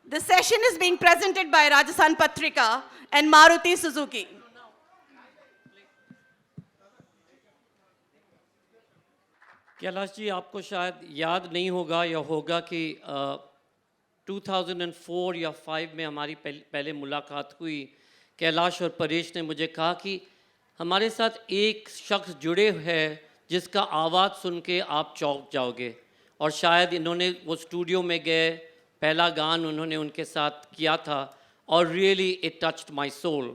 The session is being presented by Rajasthan Patrika and Maruti Suzuki. Kailash ji, आपको शायद याद नहीं होगा या होगा कि 2004 या 5 में हमारी पहले मुलाकात हुई। कैलाश और परेश ने मुझे कहा कि हमारे साथ एक शख्स जुड़े हैं जिसका आवाज़ सुन के आप चौंक जाओगे। और शायद इन्होंने वो स्टूडियो में गए, पहला गान उन्होंने उनके साथ किया था और really it touched my soul.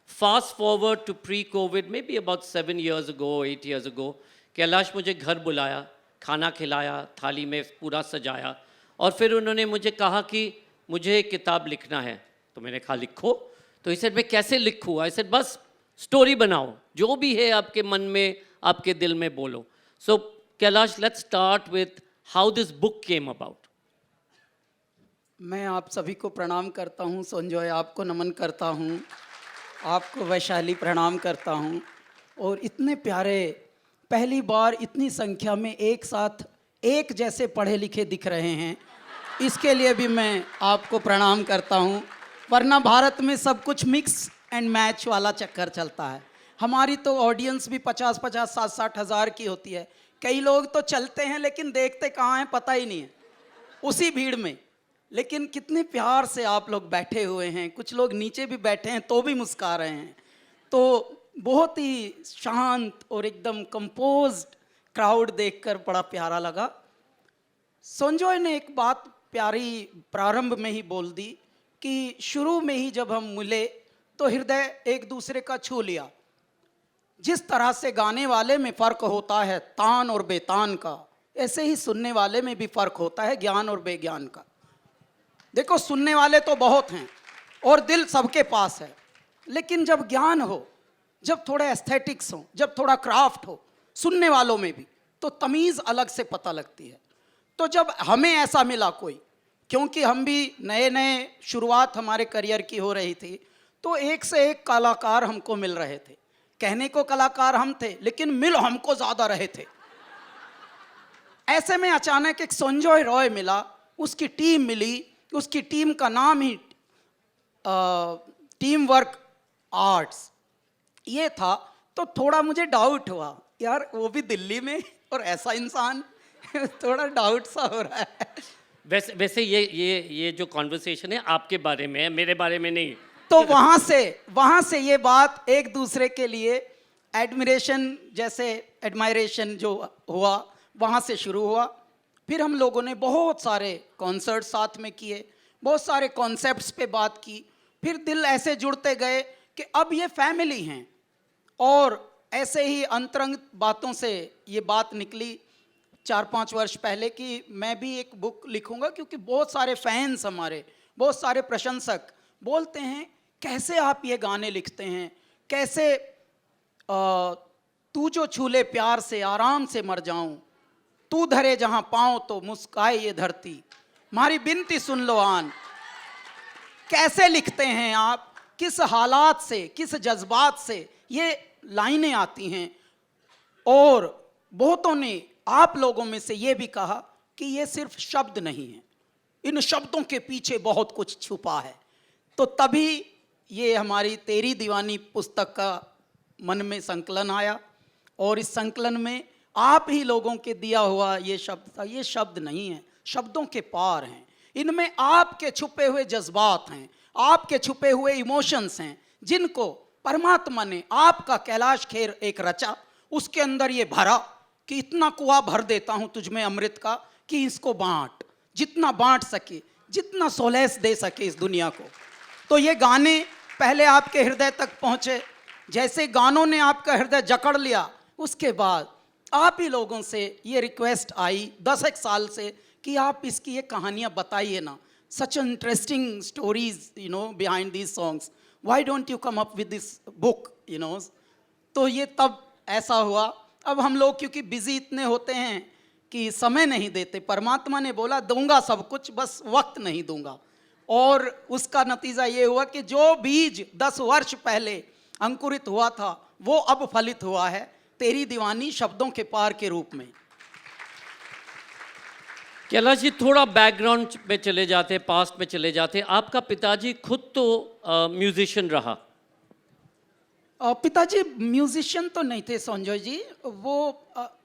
Fast forward to pre covid, maybe about 7 years ago, 8 years ago, Kailash मुझे घर बुलाया, खाना खिलाया, थाली में पूरा सजाया और फिर उन्होंने मुझे कहा कि मुझे एक किताब लिखना है। तो मैंने कहा लिखो। तो इसे मैं कैसे लिखूँ? ऐसे बस स्टोरी बनाओ, जो भी है आपके मन में, आपके दिल में बोलो। So Kailash, let's start with how this book came about. मैं आप सभी को प्रणाम करता हूँ। संजय, आपको नमन करता हूँ, आपको वैशाली प्रणाम करता हूँ। और इतने प्यारे, पहली बार इतनी संख्या में एक साथ एक जैसे पढ़े लिखे दिख रहे हैं, इसके लिए भी मैं आपको प्रणाम करता हूँ। वरना भारत में सब कुछ मिक्स एंड मैच वाला चक्कर चलता है। हमारी तो ऑडियंस भी 50-50, 60-60 हज़ार की होती है। कई लोग तो चलते हैं लेकिन देखते कहाँ हैं पता ही नहीं है, उसी भीड़ में। लेकिन कितने प्यार से आप लोग बैठे हुए हैं, कुछ लोग नीचे भी बैठे हैं तो भी मुस्कुरा रहे हैं। तो बहुत ही शांत और एकदम कंपोज्ड क्राउड देखकर बड़ा प्यारा लगा। संजय ने एक बात प्यारी प्रारंभ में ही बोल दी कि शुरू में ही जब हम मिले तो हृदय एक दूसरे का छू लिया। जिस तरह से गाने वाले में फ़र्क होता है तान और बेतान का, ऐसे ही सुनने वाले में भी फ़र्क होता है ज्ञान और बेज्ञान का। देखो, सुनने वाले तो बहुत हैं और दिल सबके पास है, लेकिन जब ज्ञान हो, जब थोड़ा एस्थेटिक्स हो, जब थोड़ा क्राफ्ट हो सुनने वालों में भी, तो तमीज़ अलग से पता लगती है। तो जब हमें ऐसा मिला कोई, क्योंकि हम भी नए नए शुरुआत हमारे करियर की हो रही थी, तो एक से एक कलाकार हमको मिल रहे थे। कहने को कलाकार हम थे, लेकिन मिल हमको ज़्यादा रहे थे। ऐसे में अचानक एक संजय रॉय मिला, उसकी टीम मिली। उसकी टीम का नाम ही टीम वर्क आर्ट्स ये था। तो थोड़ा मुझे डाउट हुआ, यार वो भी दिल्ली में और ऐसा इंसान थोड़ा डाउट सा हो रहा है। वैसे ये जो कॉन्वर्सेशन है आपके बारे में है, मेरे बारे में नहीं। तो वहाँ से ये बात एक दूसरे के लिए एडमिरेशन, जैसे एडमायरेशन जो हुआ, वहाँ से शुरू हुआ। फिर हम लोगों ने बहुत सारे कॉन्सर्ट साथ में किए, बहुत सारे कॉन्सेप्ट्स पे बात की। फिर दिल ऐसे जुड़ते गए कि अब ये फैमिली हैं। और ऐसे ही अंतरंग बातों से ये बात निकली 4-5 वर्ष पहले कि मैं भी एक बुक लिखूंगा, क्योंकि बहुत सारे फैंस हमारे, बहुत सारे प्रशंसक बोलते हैं कैसे आप ये गाने लिखते हैं, कैसे तू जो छूले प्यार से आराम से मर जाऊं, तू धरे जहां पाँव तो मुस्काए ये धरती, हमारी बिनती सुन लो आन। कैसे लिखते हैं आप, किस हालात से, किस जज्बात से ये लाइनें आती हैं। और बहुतों ने, आप लोगों में से ये भी कहा कि ये सिर्फ शब्द नहीं है, इन शब्दों के पीछे बहुत कुछ छुपा है। तो तभी ये हमारी तेरी दीवानी पुस्तक का मन में संकलन आया। और इस संकलन में आप ही लोगों के दिया हुआ ये शब्द था। ये शब्द नहीं है, शब्दों के पार हैं। इनमें आपके छुपे हुए जज्बात हैं, आपके छुपे हुए इमोशंस हैं, जिनको परमात्मा ने, आपका कैलाश खेर एक रचा, उसके अंदर ये भरा कि इतना कुआं भर देता हूं तुझ में अमृत का कि इसको बांट, जितना बांट सके, जितना सोलैस दे सके इस दुनिया को। तो ये गाने पहले आपके हृदय तक पहुंचे। जैसे गानों ने आपका हृदय जकड़ लिया, उसके बाद आप ही लोगों से ये रिक्वेस्ट आई 10 साल से कि आप इसकी ये कहानियाँ बताइए ना, such interesting stories behind these songs, why don't you come up with this book तो ये तब ऐसा हुआ। अब हम लोग क्योंकि बिजी इतने होते हैं कि समय नहीं देते। परमात्मा ने बोला दूंगा सब कुछ, बस वक्त नहीं दूंगा। और उसका नतीजा ये हुआ कि जो बीज 10 वर्ष पहले अंकुरित हुआ था वो अब फलित हुआ है, तेरी दीवानी शब्दों के पार के रूप में। कैलाश जी, थोड़ा बैकग्राउंड में चले जाते, पास्ट में चले जाते। आपका पिताजी खुद तो म्यूजिशियन रहा। पिताजी म्यूजिशियन तो नहीं थे संजय जी, वो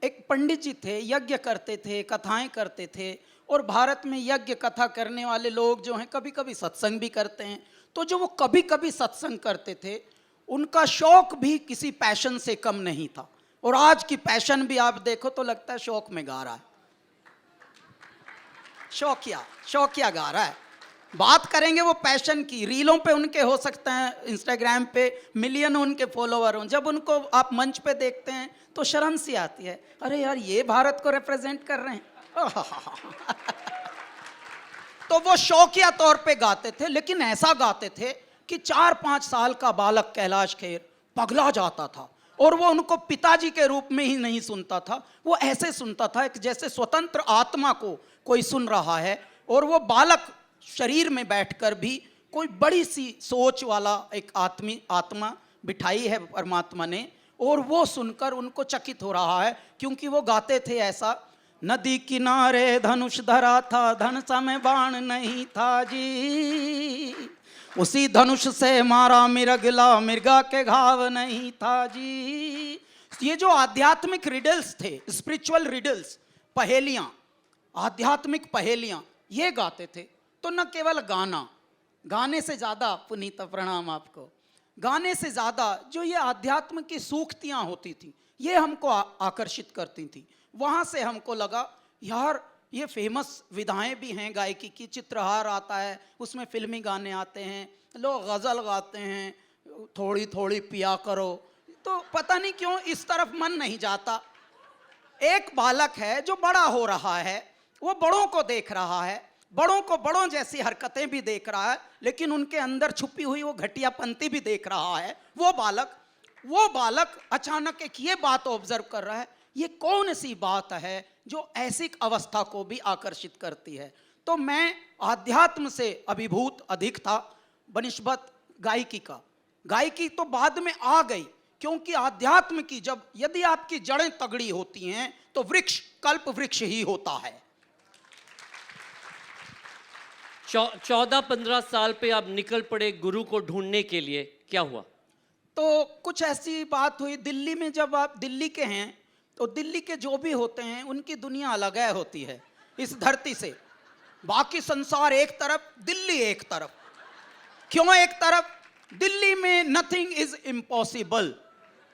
एक पंडित जी थे, यज्ञ करते थे, कथाएं करते थे। और भारत में यज्ञ कथा करने वाले लोग जो हैं कभी कभी सत्संग भी करते हैं। तो जो वो कभी कभी सत्संग करते थे, उनका शौक भी किसी पैशन से कम नहीं था। और आज की पैशन भी आप देखो तो लगता है शौक में गा रहा है, शौकिया गा रहा है। बात करेंगे वो पैशन की, रीलों पे उनके हो सकते हैं, इंस्टाग्राम पे मिलियन उनके फॉलोवर हों, जब उनको आप मंच पे देखते हैं तो शर्म सी आती है, अरे यार ये भारत को रिप्रेजेंट कर रहे हैं। तो वो शौकिया तौर पे गाते थे, लेकिन ऐसा गाते थे कि 4-5 साल का बालक कैलाश खेर पगला जाता था। और वो उनको पिताजी के रूप में ही नहीं सुनता था, वो ऐसे सुनता था कि जैसे स्वतंत्र आत्मा को कोई सुन रहा है। और वो बालक शरीर में बैठकर भी कोई बड़ी सी सोच वाला एक आत्मा बिठाई है परमात्मा ने, और वो सुनकर उनको चकित हो रहा है। क्योंकि वो गाते थे ऐसा, नदी किनारे धनुष धरा था, धनुषा में बाण नहीं था जी, उसी धनुष से मारा मिर्गला, मिर्गा के घाव नहीं था जी। ये जो आध्यात्मिक रिडल्स थे, स्पिरिचुअल रिडल्स, पहेलियां, आध्यात्मिक पहेलियां, ये गाते थे। तो न केवल गाने से ज्यादा, पुनीत प्रणाम आपको, गाने से ज्यादा जो ये आध्यात्म की सूक्तियां होती थी, ये हमको आकर्षित करती थी। वहां से हमको लगा यार ये फेमस विधाएं भी हैं गायकी की, चित्रहार आता है, उसमें फिल्मी गाने आते हैं, लोग गजल गाते हैं, थोड़ी थोड़ी पिया करो। तो पता नहीं क्यों इस तरफ मन नहीं जाता। एक बालक है जो बड़ा हो रहा है, वो बड़ों को देख रहा है, बड़ों को बड़ों जैसी हरकतें भी देख रहा है, लेकिन उनके अंदर छुपी हुई वो घटियापंती भी देख रहा है। वो बालक अचानक एक ये बात ऑब्जर्व कर रहा है, ये कौन सी बात है जो ऐसी अवस्था को भी आकर्षित करती है। तो मैं आध्यात्म से अभिभूत अधिक था बनिस्बत गायकी का। गायकी तो बाद में आ गई, क्योंकि आध्यात्म की जब यदि आपकी जड़ें तगड़ी होती हैं तो वृक्ष कल्प वृक्ष ही होता है। 14-15 साल पे आप निकल पड़े गुरु को ढूंढने के लिए, क्या हुआ? तो कुछ ऐसी बात हुई दिल्ली में, जब आप दिल्ली के हैं तो दिल्ली के जो भी होते हैं उनकी दुनिया अलग है होती है इस धरती से। बाकी संसार एक तरफ, दिल्ली एक तरफ। क्यों एक तरफ? दिल्ली में नथिंग इज इम्पॉसिबल।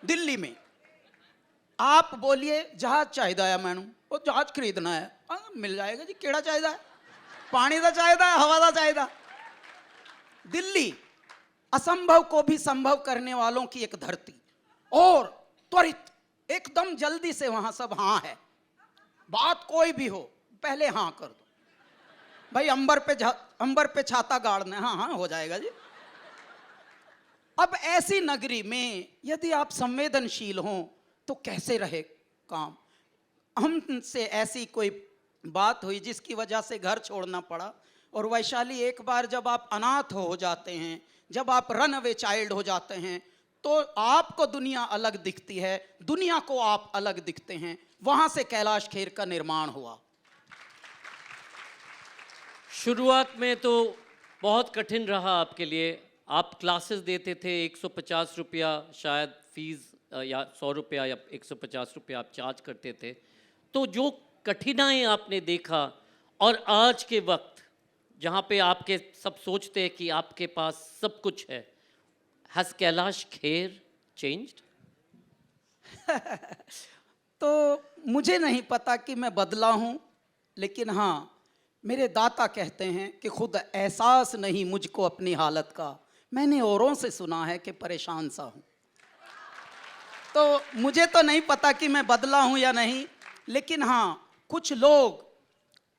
दिल्ली में आप बोलिए जहाज चाहिए है मैनू, वो जहाज खरीदना है, मिल जाएगा जी। केड़ा चाहिए है? पानी का चाहिए, हवा का चाहिए। दिल्ली असंभव को भी संभव करने वालों की एक धरती, और त्वरित एकदम जल्दी से वहां सब हाँ है। बात कोई भी हो पहले हाँ कर दो भाई, अंबर पे छाता गाड़ना, हाँ हाँ हो जाएगा जी। अब ऐसी नगरी में यदि आप संवेदनशील हों तो कैसे रहे काम। हमसे ऐसी कोई बात हुई जिसकी वजह से घर छोड़ना पड़ा। और वैशाली, एक बार जब आप अनाथ हो जाते हैं, जब आप रन अवे चाइल्ड हो जाते हैं, तो आपको दुनिया अलग दिखती है, दुनिया को आप अलग दिखते हैं। वहां से कैलाश खेर का निर्माण हुआ। शुरुआत में तो बहुत कठिन रहा आपके लिए। आप क्लासेस देते थे, 150 रुपया शायद फीस, या 100 रुपया या 150 रुपया आप चार्ज करते थे। तो जो कठिनाई आपने देखा, और आज के वक्त जहाँ पे आपके सब सोचते हैं कि आपके पास सब कुछ है, Has कैलाश खेर changed? तो मुझे नहीं पता कि मैं बदला हूं, लेकिन हाँ मेरे दाता कहते हैं कि खुद एहसास नहीं मुझको अपनी हालत का, मैंने औरों से सुना है कि परेशान सा हूं। तो मुझे तो नहीं पता कि मैं बदला हूं या नहीं, लेकिन हाँ कुछ लोग,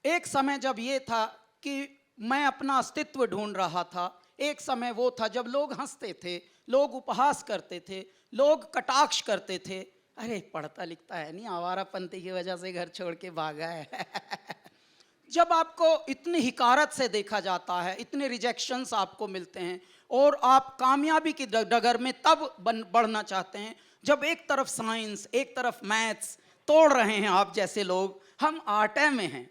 एक समय जब ये था कि मैं अपना अस्तित्व ढूंढ रहा था, एक समय वो था जब लोग हंसते थे, लोग उपहास करते थे, लोग कटाक्ष करते थे, अरे पढ़ता लिखता है नहीं, आवारापंथी की वजह से घर छोड़ के भागा है। जब आपको इतनी हिकारत से देखा जाता है, इतने रिजेक्शंस आपको मिलते हैं, और आप कामयाबी की डगर में तब बढ़ना चाहते हैं जब एक तरफ साइंस, एक तरफ मैथ्स तोड़ रहे हैं आप जैसे लोग। हम आटे में हैं,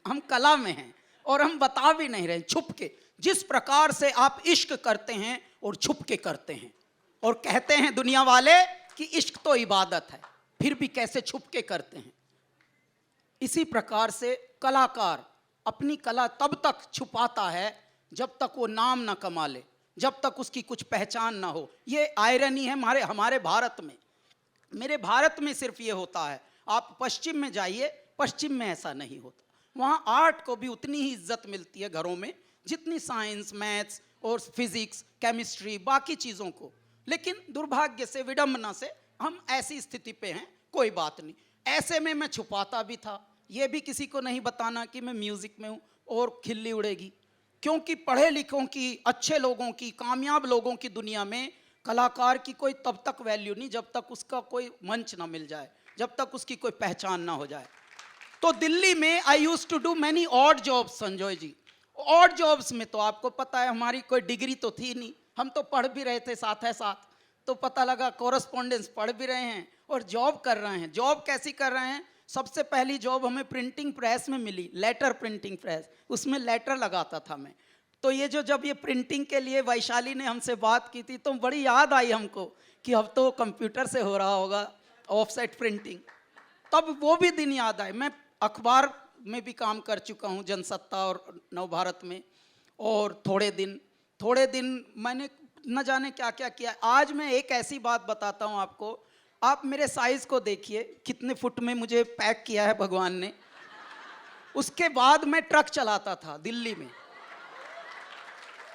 हम कला में हैं और हम बता भी नहीं रहे, छुप के। जिस प्रकार से आप इश्क करते हैं और छुप के करते हैं और कहते हैं दुनिया वाले कि इश्क तो इबादत है, फिर भी कैसे छुप के करते हैं। इसी प्रकार से कलाकार अपनी कला तब तक छुपाता है जब तक वो नाम ना कमा ले, जब तक उसकी कुछ पहचान ना हो। ये आयरनी है हमारे भारत में। मेरे भारत में सिर्फ ये होता है, आप पश्चिम में जाइए, पश्चिम में ऐसा नहीं होता। वहाँ आर्ट को भी उतनी ही इज्जत मिलती है घरों में जितनी साइंस, मैथ्स और फिजिक्स, केमिस्ट्री, बाकी चीज़ों को। लेकिन दुर्भाग्य से, विडंबना से हम ऐसी स्थिति पे हैं। कोई बात नहीं, ऐसे में मैं छुपाता भी था, ये भी किसी को नहीं बताना कि मैं म्यूज़िक में हूँ और खिल्ली उड़ेगी। क्योंकि पढ़े लिखों की, अच्छे लोगों की, कामयाब लोगों की दुनिया में कलाकार की कोई तब तक वैल्यू नहीं जब तक उसका कोई मंच ना मिल जाए, जब तक उसकी कोई पहचान ना हो जाए। तो दिल्ली में I used to do many odd jobs Sanjay ji. Odd jobs में तो आपको पता है हमारी कोई डिग्री तो थी नहीं, हम तो पढ़ भी रहे थे साथ है साथ। तो पता लगा कोरस्पॉन्डेंस पढ़ भी रहे हैं और जॉब कर रहे हैं। जॉब कैसी कर रहे हैं? सबसे पहली जॉब हमें प्रिंटिंग प्रेस में मिली, लेटर प्रिंटिंग प्रेस, उसमें लेटर लगाता था मैं। तो ये जब ये प्रिंटिंग के लिए वैशाली ने हमसे बात की थी तो बड़ी याद आई हमको कि अब तो कंप्यूटर से हो रहा होगा ऑफसेट प्रिंटिंग। तब वो भी दिन याद आए। मैं अखबार में भी काम कर चुका हूँ, जनसत्ता और नवभारत में, और थोड़े दिन मैंने न जाने क्या क्या किया। आज मैं एक ऐसी बात बताता हूँ आपको, आप मेरे साइज को देखिए, कितने फुट में मुझे पैक किया है भगवान ने। उसके बाद मैं ट्रक चलाता था दिल्ली में।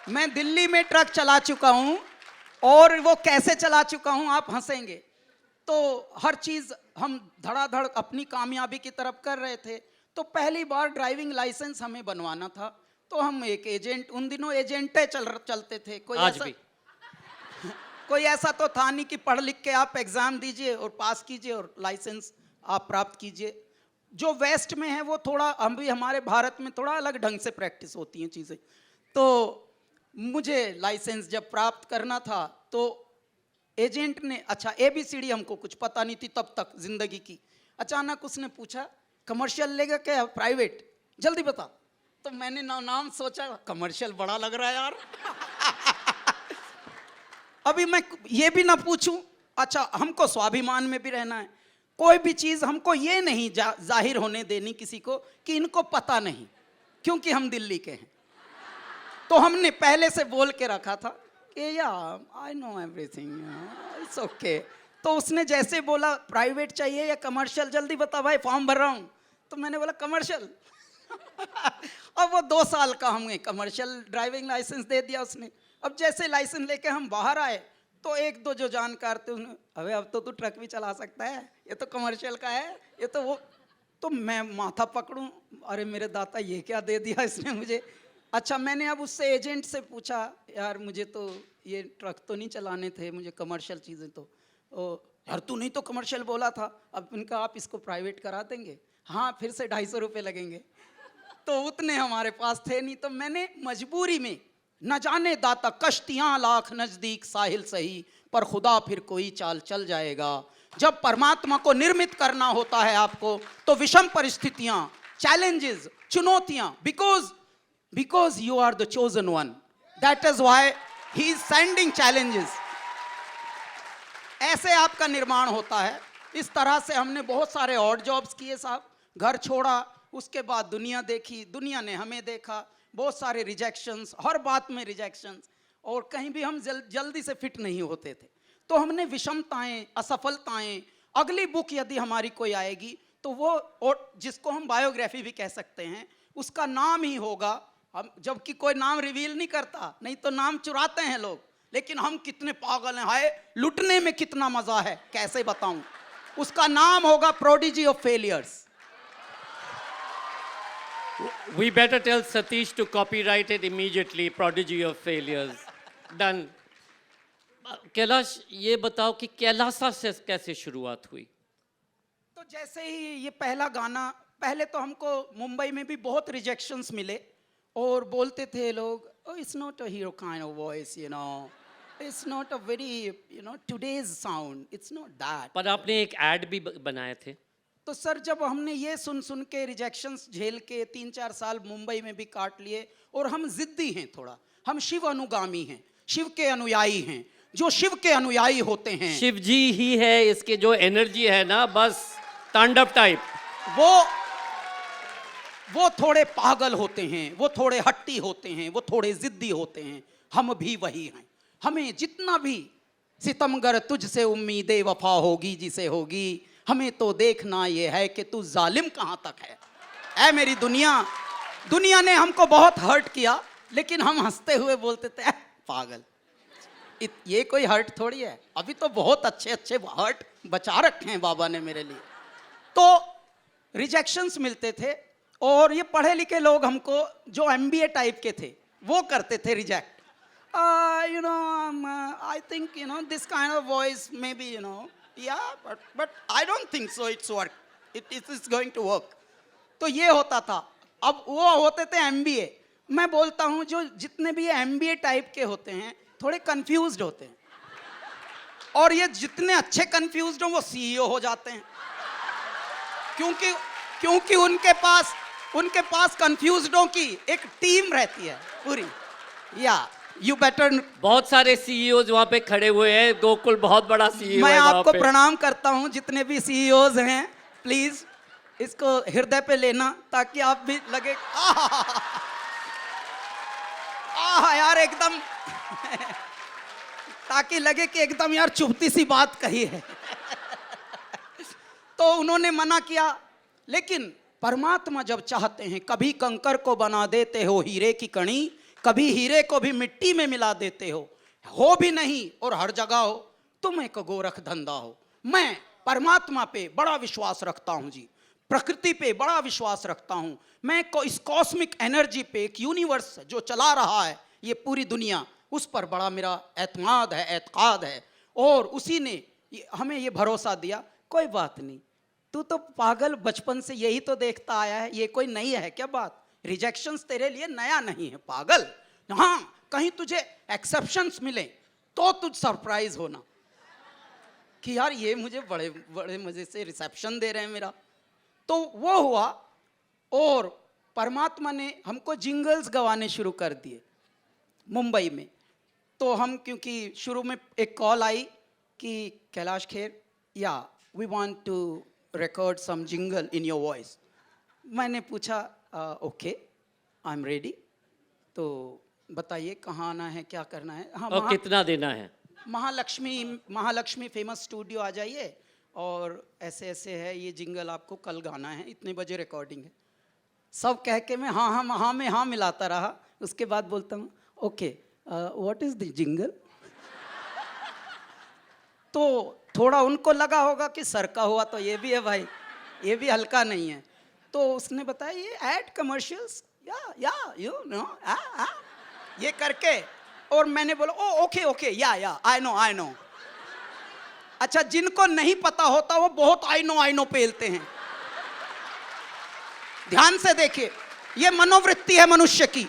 मैं दिल्ली में ट्रक चला चुका हूँ, और वो कैसे चला चुका हूँ आप हंसेंगे। तो हर चीज़ हम धड़ाधड़ अपनी कामयाबी की तरफ कर रहे थे। तो पहली बार ड्राइविंग लाइसेंस हमें बनवाना था, तो हम एक एजेंट, उन दिनों एजेंटे चलते थे। आज भी कोई ऐसा तो था नहीं कि पढ़ लिख के आप एग्ज़ाम दीजिए और पास कीजिए और लाइसेंस आप प्राप्त कीजिए। जो वेस्ट में है वो थोड़ा, हम भी हमारे भारत में थोड़ा अलग ढंग से प्रैक्टिस होती हैं चीज़ें। तो मुझे लाइसेंस जब प्राप्त करना था तो एजेंट ने, अच्छा ABCD हमको कुछ पता नहीं थी तब तक ज़िंदगी की। अचानक उसने पूछा कमर्शियल लेगा क्या प्राइवेट, जल्दी बता। तो मैंने नाम सोचा, कमर्शियल बड़ा लग रहा है यार। अभी मैं ये भी ना पूछूं। अच्छा, हमको स्वाभिमान में भी रहना है। कोई भी चीज़ हमको ये नहीं जाहिर होने देनी किसी को कि इनको पता नहीं, क्योंकि हम दिल्ली के हैं। तो हमने पहले से बोल के रखा था कि या I know everything, it's okay. तो उसने जैसे बोला प्राइवेट चाहिए या कमर्शियल, जल्दी बता भाई फॉर्म भर रहा हूँ। तो मैंने बोला कमर्शियल। अब वो 2 साल का हमें कमर्शियल ड्राइविंग लाइसेंस दे दिया उसने। अब जैसे लाइसेंस लेके हम बाहर आए तो 1-2 जो जानकार थे उन्होंने, अबे अब तो तू ट्रक भी चला सकता है, ये तो कमर्शियल का है, ये तो वो। तो मैं माथा पकड़ूं, अरे मेरे दाता ये क्या दे दिया इसने मुझे। अच्छा, मैंने अब उससे एजेंट से पूछा, यार मुझे तो ये ट्रक तो नहीं चलाने थे, मुझे कमर्शियल चीज़ें तो। यार तू नहीं तो कमर्शियल बोला था। अब इनका आप इसको प्राइवेट करा देंगे? हाँ, फिर से 250 रुपये लगेंगे। तो उतने हमारे पास थे नहीं। तो मैंने मजबूरी में, न जाने दाता कश्तियाँ लाख नज़दीक साहिल सही, पर खुदा फिर कोई चाल चल जाएगा। जब परमात्मा को निर्मित करना होता है आपको, तो विषम परिस्थितियाँ, चैलेंजेस, चुनौतियाँ, because you are the chosen one, that is why he is sending challenges। ऐसे आपका निर्माण होता है। इस तरह से हमने बहुत सारे ऑड जॉब्स किए साहब, घर छोड़ा, उसके बाद दुनिया देखी, दुनिया ने हमें देखा, बहुत सारे रिजेक्शंस, हर बात में रिजेक्शंस, और कहीं भी हम जल्दी से फिट नहीं होते थे। तो हमने विषमताएं, असफलताएं, अगली बुक यदि हमारी कोई आएगी तो वो, और जिसको हम बायोग्राफी भी कह सकते हैं, उसका नाम ही होगा, हम जबकि कोई नाम रिवील नहीं करता, नहीं तो नाम चुराते हैं लोग। लेकिन हम कितने पागल हैं, हाय लुटने में कितना मजा है, कैसे बताऊं। उसका नाम होगा prodigy of failures. We better tell Satish to copyright it immediately, Prodigy of Failures. Done. Kailash, ये बताओ कि कैलासा से कैसे शुरुआत हुई? तो जैसे ही ये पहला गाना, पहले तो हमको मुंबई में भी बहुत रिजेक्शंस मिले, और बोलते थे लोग, oh, it's not a hero kind of voice, you know. It's not a very, you know, today's sound. It's not that. पर आपने एक ऐड भी बनाए थे। तो सर जब हमने ये सुन सुन के रिजेक्शंस झेल के 3-4 साल मुंबई में भी काट लिए, और हम जिद्दी हैं थोड़ा, हम शिव अनुगामी हैं, शिव के अनुयायी हैं, जो शिव के अनुयायी होते हैं शिव जी ही है, इसके जो एनर्जी है ना, बस तांडव टाइप। वो थोड़े पागल होते हैं, वो थोड़े हट्टी होते हैं, वो थोड़े जिद्दी होते हैं। हम भी वही हैं। हमें जितना भी सितमगर तुझसे उम्मीदे वफा होगी जिसे होगी, हमें तो देखना ये है कि तू जालिम कहाँ तक है। ऐ मेरी दुनिया ने हमको बहुत हर्ट किया, लेकिन हम हंसते हुए बोलते थे पागल, ये कोई हर्ट थोड़ी है, अभी तो बहुत अच्छे अच्छे हर्ट बचा रखे हैं बाबा ने मेरे लिए। तो रिजेक्शंस मिलते थे, और ये पढ़े लिखे लोग हमको जो MBA टाइप के थे वो करते थे reject. I think this kind of voice maybe but I don't think so it's work. It is going to work. तो ये होता था। अब वो होते थे MBA। मैं बोलता हूँ जो जितने भी MBA टाइप के होते हैं थोड़े कंफ्यूज्ड होते हैं, और ये जितने अच्छे कंफ्यूज्ड हो वो CEO हो जाते हैं, क्योंकि उनके पास कंफ्यूज्डों की एक टीम रहती है पूरी। You better. बहुत सारे CEOs वहाँ पे खड़े हुए हैं, गोकुल बहुत बड़ा CEO मैं है वहाँ आपको पे। प्रणाम करता हूँ, जितने भी CEOs हैं प्लीज इसको हृदय पे लेना, ताकि आप भी लगे यार एकदम ताकि लगे कि एकदम यार चुभती सी बात कही है। तो उन्होंने मना किया, लेकिन परमात्मा जब चाहते हैं, कभी कंकर को बना देते हो हीरे की कणी, कभी हीरे को भी मिट्टी में मिला देते हो भी नहीं और हर जगह हो, तुम एक गोरख धंधा हो। मैं परमात्मा पे बड़ा विश्वास रखता हूं जी, प्रकृति पे बड़ा विश्वास रखता हूं, मैं इस कॉस्मिक एनर्जी पे, एक यूनिवर्स जो चला रहा है ये पूरी दुनिया, उस पर बड़ा मेरा एतकाद है। और उसी ने हमें ये भरोसा दिया, कोई बात नहीं, तू तो पागल बचपन से यही तो देखता आया है, ये कोई नई है क्या बात, रिजेक्शंस तेरे लिए नया नहीं है पागल। हाँ, कहीं तुझे एक्सेप्शंस मिले तो तुझ सरप्राइज होना कि यार ये मुझे बड़े बड़े मजे से रिसेप्शन दे रहे हैं मेरा। तो वो हुआ, और परमात्मा ने हमको जिंगल्स गवाने शुरू कर दिए मुंबई में। तो हम, क्योंकि शुरू में एक कॉल आई कि Kailash Kher, we want to record some jingle in your voice. मैंने पूछा ओके, आई एम रेडी, तो बताइए कहाँ आना है, क्या करना है। हाँ, और कितना देना है। महालक्ष्मी फेमस स्टूडियो आ जाइए, और ऐसे ऐसे है ये जिंगल, आपको कल गाना है, इतने बजे रिकॉर्डिंग है। सब कह के मैं हाँ मिलाता रहा। उसके बाद बोलता हूँ okay, what is the jingle. तो थोड़ा उनको लगा होगा कि सर का हुआ तो ये भी है भाई, ये भी हल्का नहीं है। तो उसने बताया ये ऐड कमर्शियल्स ये करके, और मैंने बोला ओ ओके आई नो। अच्छा, जिनको नहीं पता होता वो बहुत आई नो पेलते हैं। ध्यान से देखिए, ये मनोवृत्ति है मनुष्य की।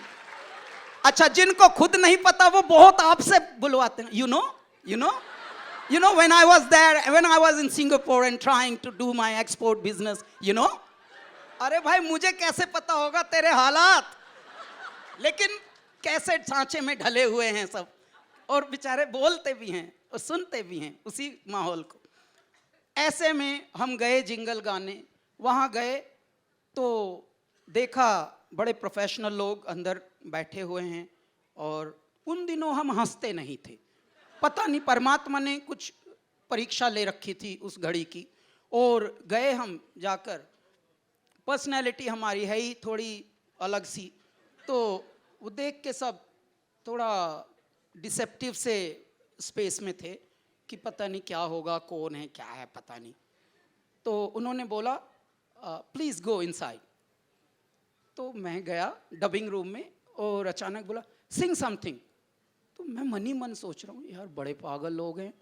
अच्छा, जिनको खुद नहीं पता वो बहुत आपसे बुलवाते हैं, you know when I was in Singapore and trying to do my export business, अरे भाई मुझे कैसे पता होगा तेरे हालात, लेकिन कैसे सांचे में ढले हुए हैं सब, और बेचारे बोलते भी हैं और सुनते भी हैं उसी माहौल को। ऐसे में हम गए जिंगल गाने। वहाँ गए तो देखा बड़े प्रोफेशनल लोग अंदर बैठे हुए हैं, और उन दिनों हम हंसते नहीं थे। पता नहीं परमात्मा ने कुछ परीक्षा ले रखी थी उस घड़ी की, और गए हम जाकर। पर्सनैलिटी हमारी है ही थोड़ी अलग सी, तो वो देख के सब थोड़ा डिसेप्टिव से स्पेस में थे कि पता नहीं क्या होगा, कौन है क्या है पता नहीं। तो उन्होंने बोला प्लीज़ गो इनसाइड। तो मैं गया डबिंग रूम में, और अचानक बोला सिंग समथिंग। तो मैं मन ही मन सोच रहा हूँ यार बड़े पागल लोग हैं,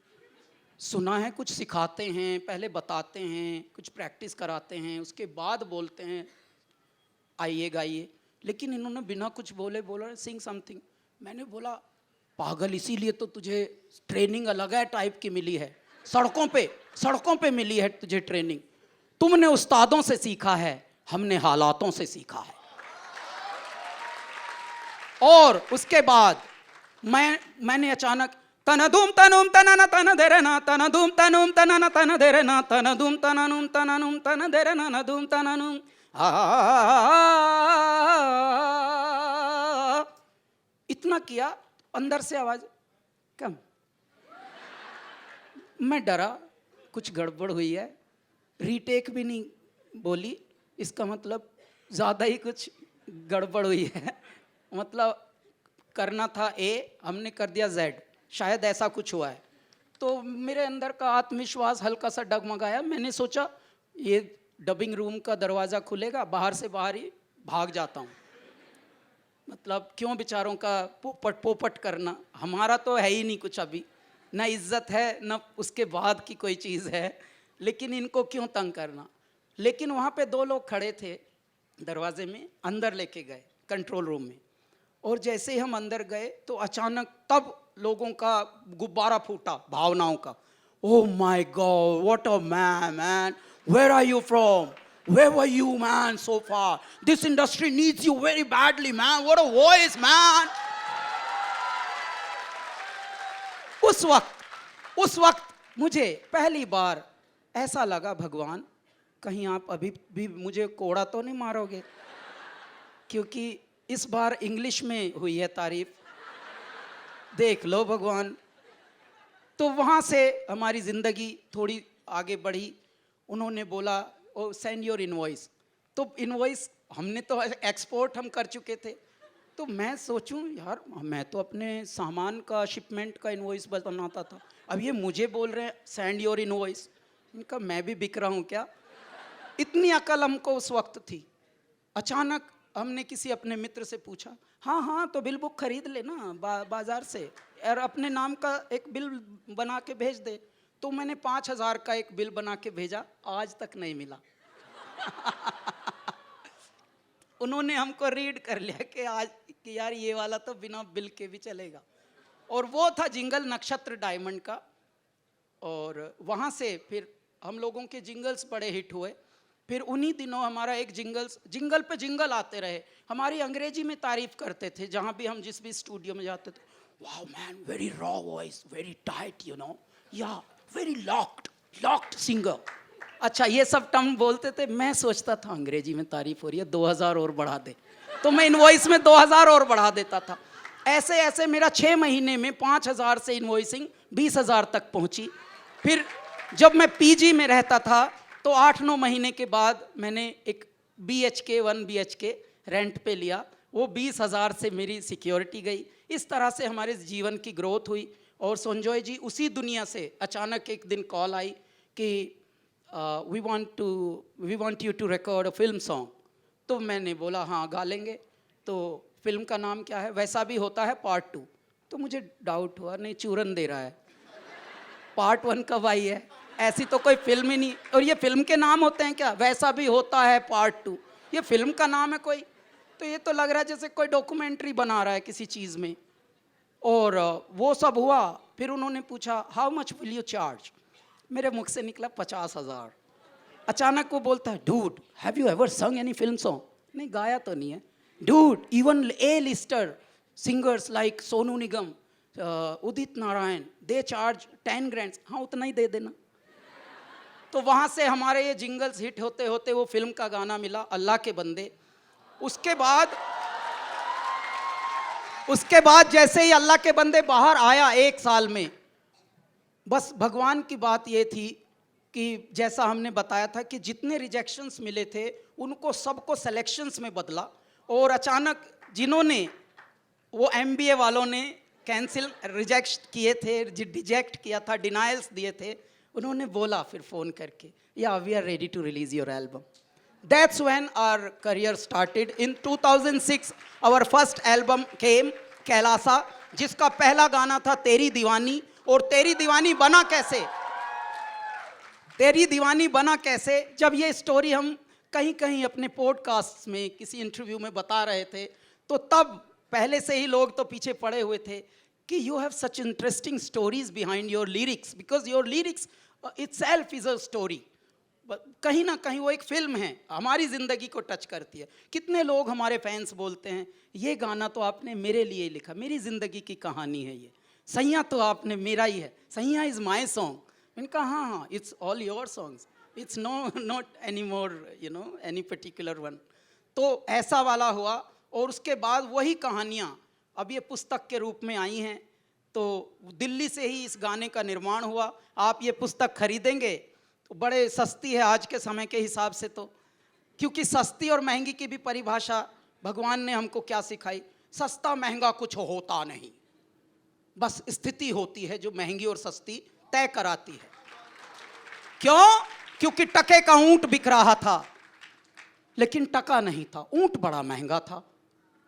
सुना है कुछ सिखाते हैं, पहले बताते हैं, कुछ प्रैक्टिस कराते हैं, उसके बाद बोलते हैं आइए गाइए, लेकिन इन्होंने बिना कुछ बोले बोला सिंग समथिंग। मैंने बोला पागल, इसीलिए तो तुझे ट्रेनिंग अलग है टाइप की मिली है, सड़कों पे मिली है तुझे ट्रेनिंग। तुमने उस्तादों से सीखा है, हमने हालातों से सीखा है। और उसके बाद मैंने अचानक तनदुम तनुम तनना तन देरना तनदुम तनुम तनना तन देरना तनदुम तननुम तननुम तन देरना नदुम तननुम इतना किया, अंदर से आवाज कम। मैं डरा कुछ गड़बड़ हुई है, रीटेक भी नहीं बोली, इसका मतलब ज़्यादा ही कुछ गड़बड़ हुई है। मतलब करना था ए, हमने कर दिया जेड, शायद ऐसा कुछ हुआ है। तो मेरे अंदर का आत्मविश्वास हल्का सा डगमगाया। मैंने सोचा ये डबिंग रूम का दरवाज़ा खुलेगा, बाहर से बाहर ही भाग जाता हूँ। मतलब क्यों बेचारों का पोपट पोपट करना, हमारा तो है ही नहीं कुछ अभी, ना इज्जत है ना उसके बाद की कोई चीज़ है, लेकिन इनको क्यों तंग करना। लेकिन वहाँ पे 2 लोग खड़े थे दरवाजे में, अंदर लेके गए कंट्रोल रूम में। और जैसे ही हम अंदर गए तो अचानक तब लोगों का गुब्बारा फूटा भावनाओं का। Oh my God, what a man, where are you from, where were you man so far, this industry needs you very badly man, what a voice man। उस वक्त मुझे पहली बार ऐसा लगा, भगवान कहीं आप अभी भी मुझे कोड़ा तो नहीं मारोगे, क्योंकि इस बार इंग्लिश में हुई है तारीफ, देख लो भगवान। तो वहाँ से हमारी ज़िंदगी थोड़ी आगे बढ़ी। उन्होंने बोला ओ सेंड योर इनवॉइस। तो इनवॉइस हमने तो एक्सपोर्ट हम कर चुके थे, तो मैं सोचूं यार मैं तो अपने सामान का शिपमेंट का इनवॉइस बनाता था, अब ये मुझे बोल रहे हैं सेंड योर इनवॉइस। इनका मैं भी बिक रहा हूँ क्या। इतनी अकल हमको उस वक्त थी। अचानक हमने किसी अपने मित्र से पूछा, हाँ हाँ तो बिल बुक खरीद लेना बाज़ार से और अपने नाम का एक बिल बना के भेज दे। तो मैंने 5,000 का एक बिल बना के भेजा, आज तक नहीं मिला। उन्होंने हमको रीड कर लिया कि यार ये वाला तो बिना बिल के भी चलेगा। और वो था जिंगल नक्षत्र डायमंड का। और वहाँ से फिर हम लोगों के जिंगल्स बड़े हिट हुए। फिर उन्हीं दिनों हमारा एक जिंगल पे जिंगल आते रहे, हमारी अंग्रेजी में तारीफ करते थे जहाँ भी हम जिस भी स्टूडियो में जाते थे। Wow man, very raw voice, very tight, you know, या वेरी लॉक्ड सिंगर। अच्छा ये सब टर्म बोलते थे। मैं सोचता था अंग्रेजी में तारीफ हो रही है, 2000 और बढ़ा दे, तो मैं इनवॉइस में 2000 और बढ़ा देता था। ऐसे ऐसे मेरा 6 महीने में 5000 से इनवॉइसिंग 20,000 तक पहुंची। फिर जब मैं पीजी में रहता था तो 8-9 महीने के बाद मैंने एक BHK 1 BHK रेंट पे लिया, वो 20,000 से मेरी सिक्योरिटी गई। इस तरह से हमारे जीवन की ग्रोथ हुई। और संजय जी उसी दुनिया से अचानक एक दिन कॉल आई कि we want you to record a film song. तो मैंने बोला हाँ गा लेंगे। तो फिल्म का नाम क्या है, वैसा भी होता है पार्ट 2। तो मुझे डाउट हुआ, नहीं चूरन दे रहा है, पार्ट 1 कब आई है, ऐसी तो कोई फिल्म ही नहीं। और ये फिल्म के नाम होते हैं क्या, वैसा भी होता है पार्ट 2, ये फिल्म का नाम है कोई। तो ये तो लग रहा है जैसे कोई डॉक्यूमेंट्री बना रहा है किसी चीज़ में। और वो सब हुआ। फिर उन्होंने पूछा how much will you charge. मेरे मुख से निकला 50,000। अचानक वो बोलता है dude have you ever sung any film song. नहीं गाया तो नहीं है। Dude even A lister singers like Sonu Nigam, Udit Narayan, they charge 10 grand. हाँ उतना ही दे देना। तो वहाँ से हमारे ये जिंगल्स हिट होते होते वो फिल्म का गाना मिला अल्लाह के बंदे। उसके बाद जैसे ही अल्लाह के बंदे बाहर आया 1 साल में, बस भगवान की बात ये थी कि जैसा हमने बताया था कि जितने रिजेक्शंस मिले थे उनको सबको सिलेक्शंस में बदला। और अचानक जिन्होंने वो MBA वालों ने कैंसिल रिजेक्ट किए थे, रिजेक्ट किया था, डिनायल्स दिए थे, उन्होंने बोला फिर फ़ोन करके या we are ready to release your album. That's when our career started. In 2006, our first album came, Kailasa, जिसका पहला गाना था तेरी दीवानी। और तेरी दीवानी बना कैसे, तेरी दीवानी बना कैसे, जब ये स्टोरी हम कहीं कहीं अपने पॉडकास्ट में किसी इंटरव्यू में बता रहे थे, तो तब पहले से ही लोग तो पीछे पड़े हुए थे कि you have such interesting stories behind your lyrics, because your lyrics itself is a story। कहीं ना कहीं वो एक फिल्म है, हमारी ज़िंदगी को टच करती है। कितने लोग हमारे फैंस बोलते हैं ये गाना तो आपने मेरे लिए ही लिखा, मेरी ज़िंदगी की कहानी है ये, सैया तो आपने मेरा ही है, सैया इज़ माई सॉन्ग। मैंने कहा हाँ हाँ, it's all your songs, it's not any more any particular one. तो ऐसा वाला हुआ, और उसके बाद वही कहानियाँ अब ये पुस्तक के रूप में आई हैं। तो दिल्ली से ही इस गाने का निर्माण हुआ। आप ये पुस्तक खरीदेंगे तो बड़े सस्ती है आज के समय के हिसाब से, तो क्योंकि सस्ती और महंगी की भी परिभाषा भगवान ने हमको क्या सिखाई, सस्ता महंगा कुछ होता नहीं, बस स्थिति होती है जो महंगी और सस्ती तय कराती है। क्यों? क्योंकि टके का ऊंट बिक रहा था, लेकिन टका नहीं था, ऊंट बड़ा महंगा था।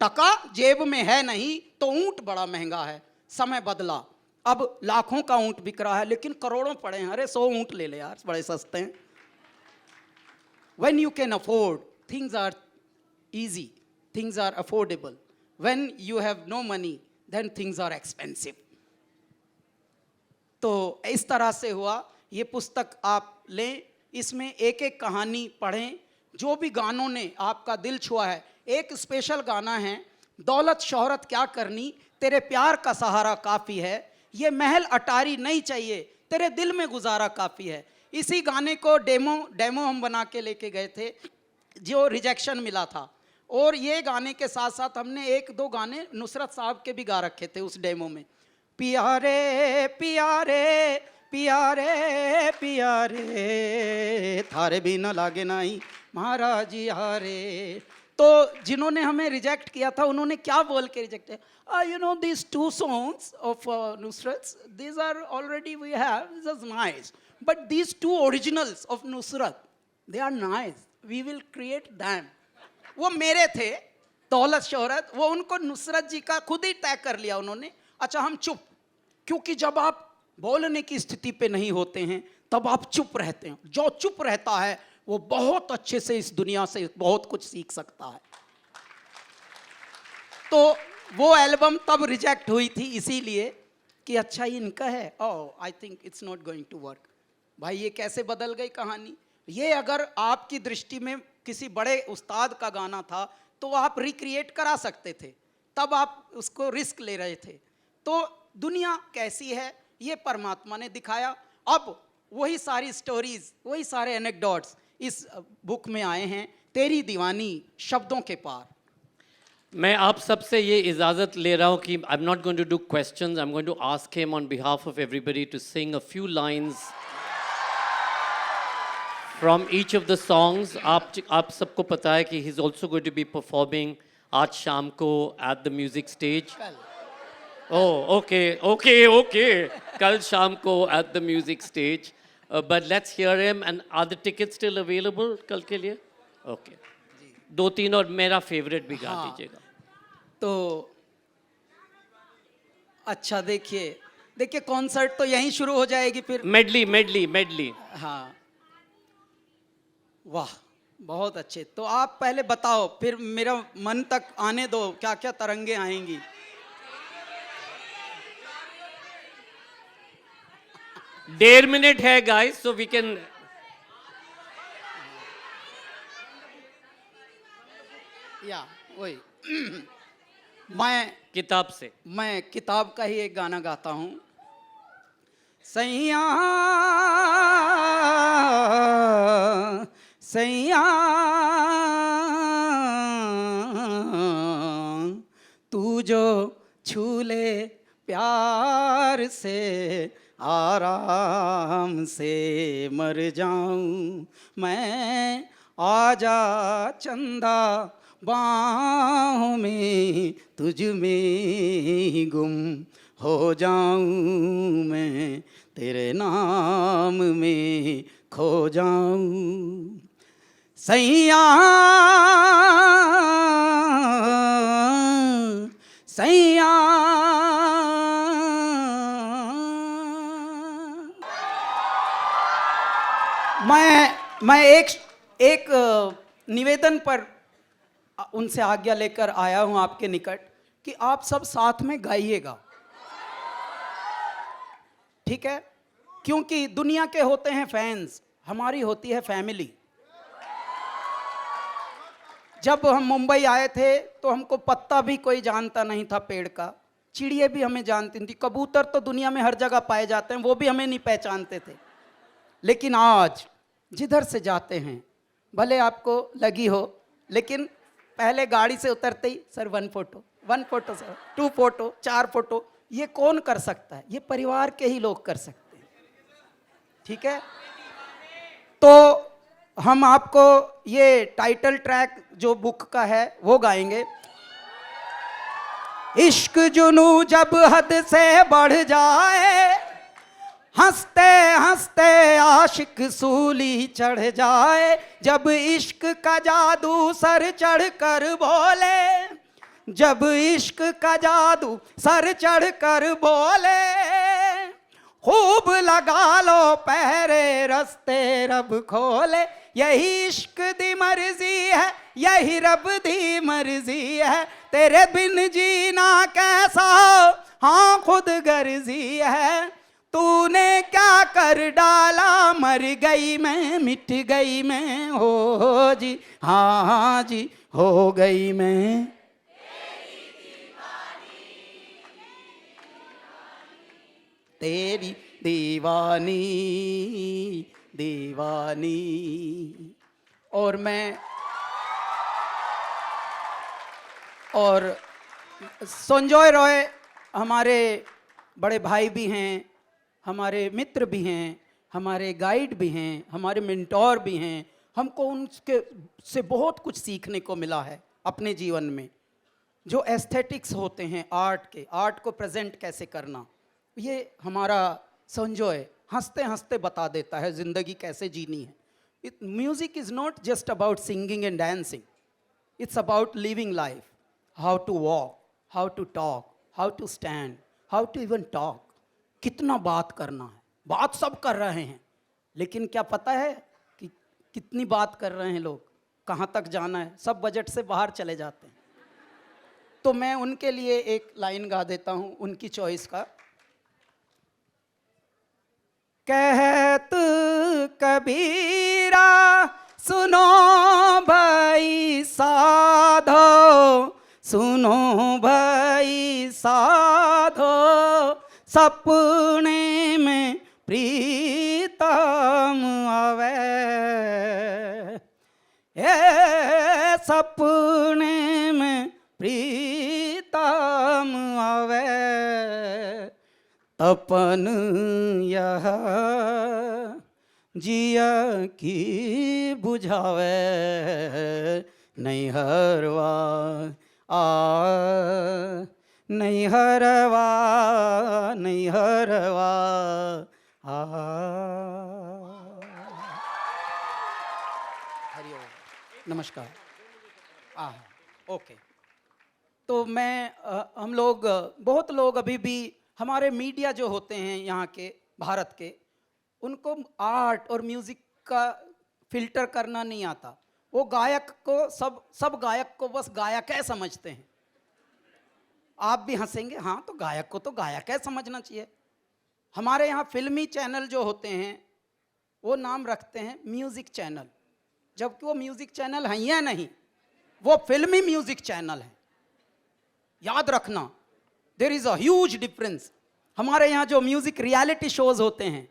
टका जेब में है नहीं तो ऊंट बड़ा महंगा है। समय बदला, अब लाखों का ऊंट बिक रहा है, लेकिन करोड़ों पड़े हैं। अरे 100 ऊंट ले ले यार, बड़े सस्ते हैं। When you can afford, things are easy, things are affordable. When you have no money, then things are expensive. तो इस तरह से हुआ। ये पुस्तक आप लें, इसमें एक एक कहानी पढ़ें, जो भी गानों ने आपका दिल छुआ है। एक स्पेशल गाना है, दौलत शोहरत क्या करनी, तेरे प्यार का सहारा काफ़ी है, ये महल अटारी नहीं चाहिए, तेरे दिल में गुजारा काफ़ी है। इसी गाने को डेमो हम बना के लेके गए थे, जो रिजेक्शन मिला था। और ये गाने के साथ साथ हमने 1-2 गाने नुसरत साहब के भी गा रखे थे उस डेमो में। पियारे पियारे पियारे पियारे थारे भी न लागे नहीं महाराज यारे। तो जिन्होंने हमें रिजेक्ट किया था उन्होंने क्या बोल के रिजेक्ट किया, you know these 2 songs of Nusrat, these are already we have, this is nice, but these 2 originals of Nusrat, they are nice, we will create them. वो मेरे थे दौलत शोहरत, वो उनको नुसरत जी का खुद ही तय कर लिया उन्होंने। अच्छा हम चुप, क्योंकि जब आप बोलने की स्थिति पे नहीं होते हैं तब आप चुप रहते हैं। जो चुप रहता है वो बहुत अच्छे से इस दुनिया से बहुत कुछ सीख सकता है। तो वो एल्बम तब रिजेक्ट हुई थी इसीलिए कि अच्छा ये इनका है, oh I think it's not going to work. भाई ये कैसे बदल गई कहानी। ये अगर आपकी दृष्टि में किसी बड़े उस्ताद का गाना था तो आप रिक्रिएट करा सकते थे, तब आप उसको रिस्क ले रहे थे। तो दुनिया कैसी है ये परमात्मा ने दिखाया। अब वही सारी स्टोरीज, वही सारे एनेक्डोट्स इस बुक में आए हैं, तेरी दीवानी शब्दों के पार। मैं आप सबसे ये इजाज़त ले रहा हूँ कि I am not going to do questions, I am going to ask him on behalf of everybody to sing a few lines from each of the songs. आप सबको पता है कि he is also going to be performing आज शाम को at the music stage. Oh okay okay okay, कल शाम को at the music stage. But let's hear him. And are the tickets still available कल के लिए? Okay. 2-3 और मेरा फेवरेट भी गा दीजिएगा। तो अच्छा देखिए कॉन्सर्ट तो यहीं शुरू हो जाएगी फिर। मेडली। हाँ वाह बहुत अच्छे। तो आप पहले बताओ, फिर मेरा मन तक आने दो क्या क्या तरंगे आएंगी। 1.5 मिनट है गाइस, सो वी कैन। या वही मैं किताब का ही एक गाना गाता हूँ। सैया सैया तू जो छू ले प्यार से आराम से मर जाऊं मैं, आजा चंदा बाहों में तुझ में गुम हो जाऊं मैं, तेरे नाम में खो जाऊं। सैया सैया मैं एक निवेदन पर उनसे आज्ञा लेकर आया हूं आपके निकट कि आप सब साथ में गाइएगा, ठीक है? क्योंकि दुनिया के होते हैं फैंस, हमारी होती है फैमिली। जब हम मुंबई आए थे तो हमको पत्ता भी कोई जानता नहीं था पेड़ का, चिड़िया भी हमें जानती नहीं थी, कबूतर तो दुनिया में हर जगह पाए जाते हैं, वो भी हमें नहीं पहचानते थे। लेकिन आज जिधर से जाते हैं, भले आपको लगी हो, लेकिन पहले गाड़ी से उतरते ही sir 1 photo sir, 2 photo, 4 photo, ये कौन कर सकता है? ये परिवार के ही लोग कर सकते हैं। ठीक है, तो हम आपको ये टाइटल ट्रैक जो बुक का है वो गाएंगे। इश्क जुनू जब हद से बढ़ जाए, हंसते हंसते आशिक सूली चढ़ जाए, जब इश्क का जादू सर चढ़ कर बोले, जब इश्क का जादू सर चढ़ कर बोले, खूब लगा लो पहरे रस्ते रब खोले, यही इश्क दी मर्जी है, यही रब दी मर्जी है, तेरे बिन जीना कैसा हो, हाँ खुद गर्जी है, तूने क्या कर डाला, मर गई मैं, मिट गई मैं, हो जी, हाँ जी, हो गई मैं। तेरी दीवानी दीवानी। और संजय रॉय हमारे बड़े भाई भी हैं, हमारे मित्र भी हैं, हमारे गाइड भी हैं, हमारे मेंटोर भी हैं। हमको उनके से बहुत कुछ सीखने को मिला है अपने जीवन में। जो एस्थेटिक्स होते हैं आर्ट के, आर्ट को प्रेजेंट कैसे करना, ये हमारा संजय हंसते हंसते बता देता है ज़िंदगी कैसे जीनी है। Music is not just about singing and dancing, it's about living life, how to walk, how to talk, how to stand, how to even talk. कितना बात करना है, बात सब कर रहे हैं, लेकिन क्या पता है कि कितनी बात कर रहे हैं लोग, कहाँ तक जाना है, सब बजट से बाहर चले जाते हैं। तो मैं उनके लिए एक लाइन गा देता हूँ उनकी चॉइस का। कहत कबीरा सुनो भाई साधो, सुनो भाई साधो, सपने में प्रीतम आवे, ए सपने में प्रीतम आवे, तपन यह जिया की बुझावे, नहीं हरवा आ, नहीं हरवा, नहीं हरवा आ। हरिओम, नमस्कार। ओके। तो हम लोग, बहुत लोग अभी भी हमारे मीडिया जो होते हैं यहाँ के भारत के, उनको आर्ट और म्यूज़िक का फिल्टर करना नहीं आता। वो गायक को सब गायक को बस गायक है समझते हैं। आप भी हंसेंगे, हाँ तो गायक को तो गायक है समझना चाहिए। हमारे यहाँ फिल्मी चैनल जो होते हैं वो नाम रखते हैं म्यूज़िक चैनल, जबकि वो म्यूज़िक चैनल हैं या नहीं, वो फिल्मी म्यूज़िक चैनल है। याद रखना, there is a huge difference. हमारे यहाँ जो म्यूज़िक रियलिटी शोज़ होते हैं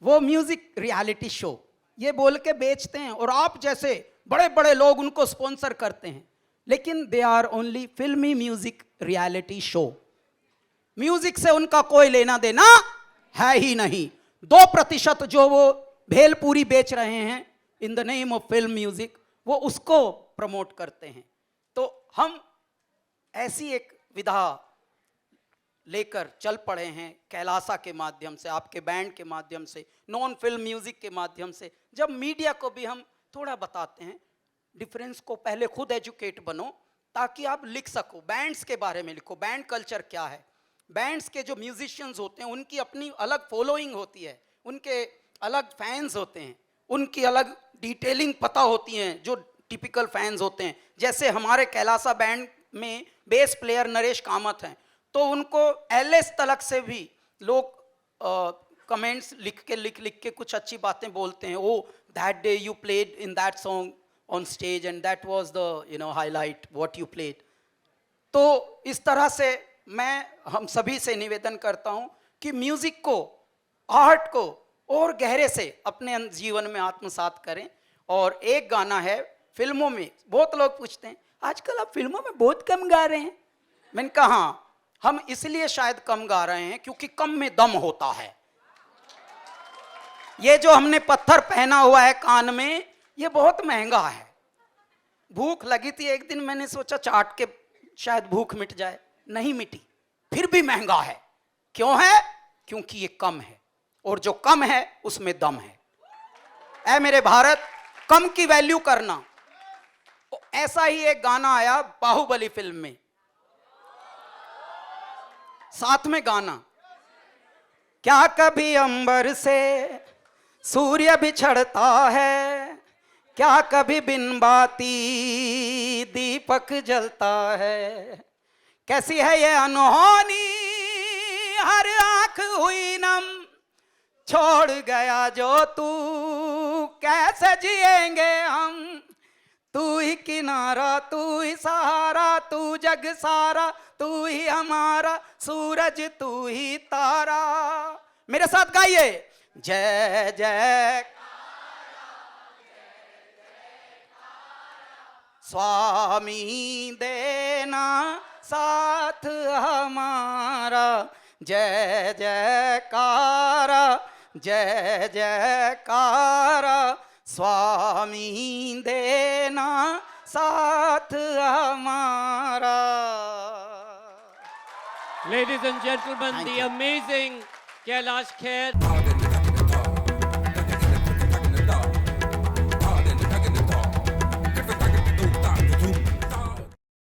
वो म्यूज़िक रियलिटी शो ये बोल के बेचते हैं, और आप जैसे बड़े बड़े लोग उनको स्पॉन्सर करते हैं, लेकिन दे आर ओनली फिल्मी म्यूज़िक रियलिटी शो। म्यूज़िक से उनका कोई लेना देना है ही नहीं। 2% जो वो भेलपूरी बेच रहे हैं in the name of film music, वो उसको प्रमोट करते हैं। तो हम ऐसी एक विधा लेकर चल पड़े हैं कैलासा के माध्यम से, आपके बैंड के माध्यम से, नॉन फिल्म म्यूज़िक के माध्यम से। जब मीडिया को भी हम थोड़ा बताते हैं डिफरेंस को, पहले खुद एजुकेट बनो ताकि आप लिख सको, बैंड्स के बारे में लिखो, बैंड कल्चर क्या है। बैंड्स के जो म्यूजिशियंस होते हैं उनकी अपनी अलग फॉलोइंग होती है, उनके अलग फैंस होते हैं, उनकी अलग डिटेलिंग पता होती हैं जो टिपिकल फैंस होते हैं। जैसे हमारे कैलासा बैंड में बेस प्लेयर नरेश कामत हैं, तो उनको एलएस तलक से भी लोग कमेंट्स लिख के कुछ अच्छी बातें बोलते हैं, oh that day you played in that song on stage and that was the highlight what you played. तो इस तरह से मैं हम सभी से निवेदन करता हूं कि म्यूजिक को, आर्ट को और गहरे से अपने जीवन में आत्मसात करें। और एक गाना है फिल्मों में, बहुत लोग पूछते हैं आजकल आप फिल्मों में बहुत कम गा रहे हैं। मैंने कहा हाँ, हम इसलिए शायद कम गा रहे हैं क्योंकि कम में दम होता है। ये जो हमने पत्थर पहना हुआ है कान में, ये बहुत महंगा है। भूख लगी थी एक दिन, मैंने सोचा चाट के शायद भूख मिट जाए, नहीं मिटी, फिर भी महंगा है। क्यों है? क्योंकि ये कम है, और जो कम है उसमें दम है। ऐ मेरे भारत, कम की वैल्यू करना। ऐसा ही एक गाना आया बाहुबली फिल्म में, साथ में गाना, क्या कभी अंबर से सूर्य बिछड़ता है, क्या कभी बिन बाती दीपक जलता है, कैसी है ये अनहोनी हर आंख हुई नम, छोड़ गया जो तू कैसे जिएंगे हम, तू ही किनारा तू ही सहारा, तू जग सारा तू ही हमारा, सूरज तू ही तारा। मेरे साथ गाइए, जय जय स्वामी देना साथ हमारा, जय जयकारा जय जयकारा, स्वामी देना साथ हमारा। Ladies and gentlemen, the amazing Kailash Kher.